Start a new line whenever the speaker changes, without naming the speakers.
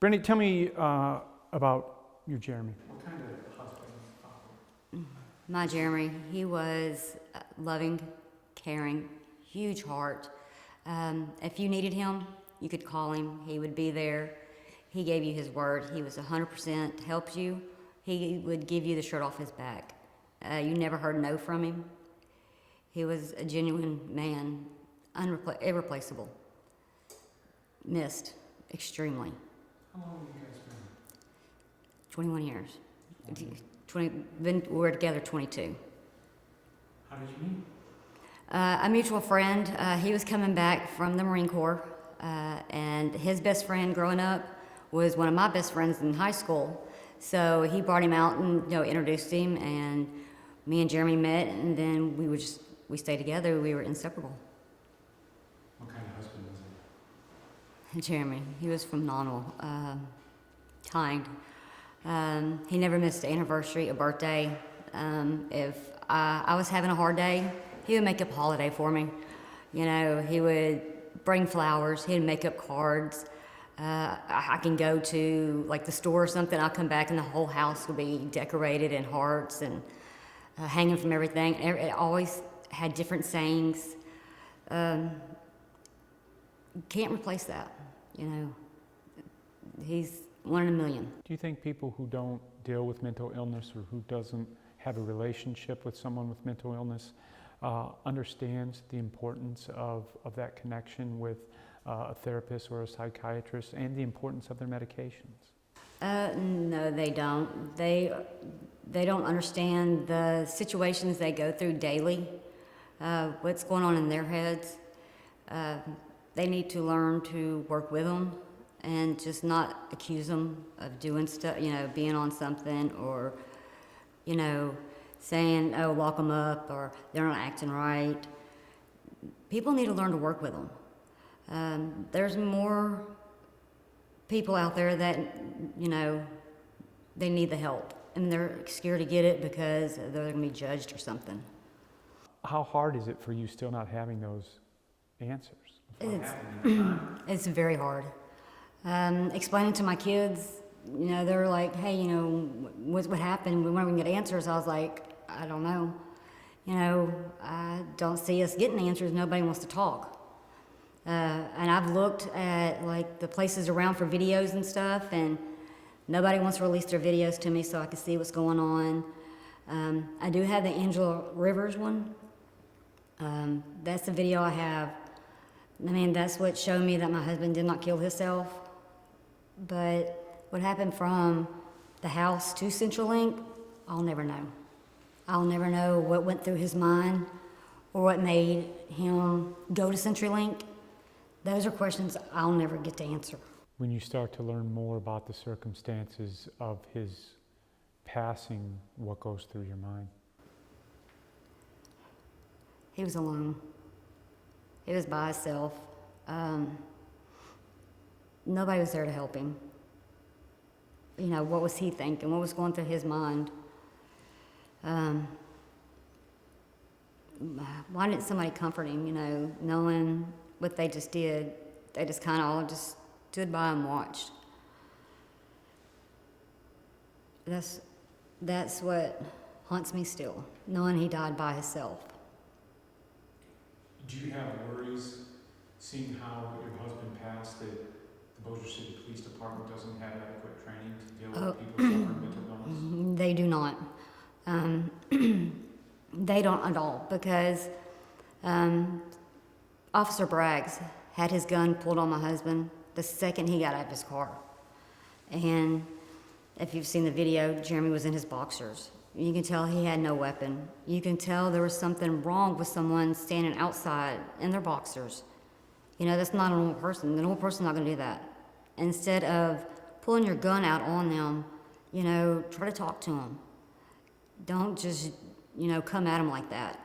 Brandy, tell me about your Jeremy.
What kind of husband, father?
My Jeremy, he was loving, caring, huge heart. If you needed him, you could call him. He would be there. He gave you his word. He was 100% helped you. He would give you the shirt off his back. You never heard no from him. He was a genuine man, irreplaceable. Missed extremely.
How long have you guys been?
21 years. 20, we're together 22.
How did you meet?
A mutual friend, he was coming back from the Marine Corps, and his best friend growing up was one of my best friends in high school. So he brought him out and introduced him, and me and Jeremy met, and then we stayed together. We were inseparable.
What kind of husband was he?
Jeremy, he was phenomenal, kind. He never missed an anniversary, a birthday. If I was having a hard day, he would make up a holiday for me. He would bring flowers, he'd make up cards. I can go to like the store or something, I'll come back and the whole house will be decorated in hearts and hanging from everything. It always had different sayings. Can't replace that, He's one in a million.
Do you think people who don't deal with mental illness or who doesn't have a relationship with someone with mental illness understands the importance of that connection with a therapist or a psychiatrist and the importance of their medications?
No, they don't. They don't understand the situations they go through daily, what's going on in their heads. They need to learn to work with them and just not accuse them of doing stuff, being on something or, saying, oh, lock them up or they're not acting right. People need to learn to work with them. There's more people out there that, they need the help and they're scared to get it because they're going to be judged or something.
How hard is it for you still not having those answers?
It's very hard. Explaining to my kids, they're like, hey, what happened? When are we going to get answers? I was like, I don't know. I don't see us getting answers. Nobody wants to talk. And I've looked at like the places around for videos and stuff, and nobody wants to release their videos to me so I can see what's going on. I do have the Angela Rivers one. That's the video I have. That's what showed me that my husband did not kill himself. But what happened from the house to CenturyLink, I'll never know. I'll never know what went through his mind or what made him go to CenturyLink. Those are questions I'll never get to answer.
When you start to learn more about the circumstances of his passing, what goes through your mind?
He was alone. He was by himself. Nobody was there to help him. What was he thinking? What was going through his mind? Why didn't somebody comfort him, knowing what they just did? They just kind of all just stood by and watched. That's what haunts me still, knowing he died by himself.
Do you have worries seeing how your husband passed that the Bossier City Police Department doesn't have adequate training to deal with people suffering mental illness?
They do not. They don't at all because Officer Braggs had his gun pulled on my husband the second he got out of his car. And if you've seen the video, Jeremy was in his boxers. You can tell he had no weapon. You can tell there was something wrong with someone standing outside in their boxers. That's not a normal person. The normal person's not going to do that. Instead of pulling your gun out on them, try to talk to them. Don't just, come at them like that.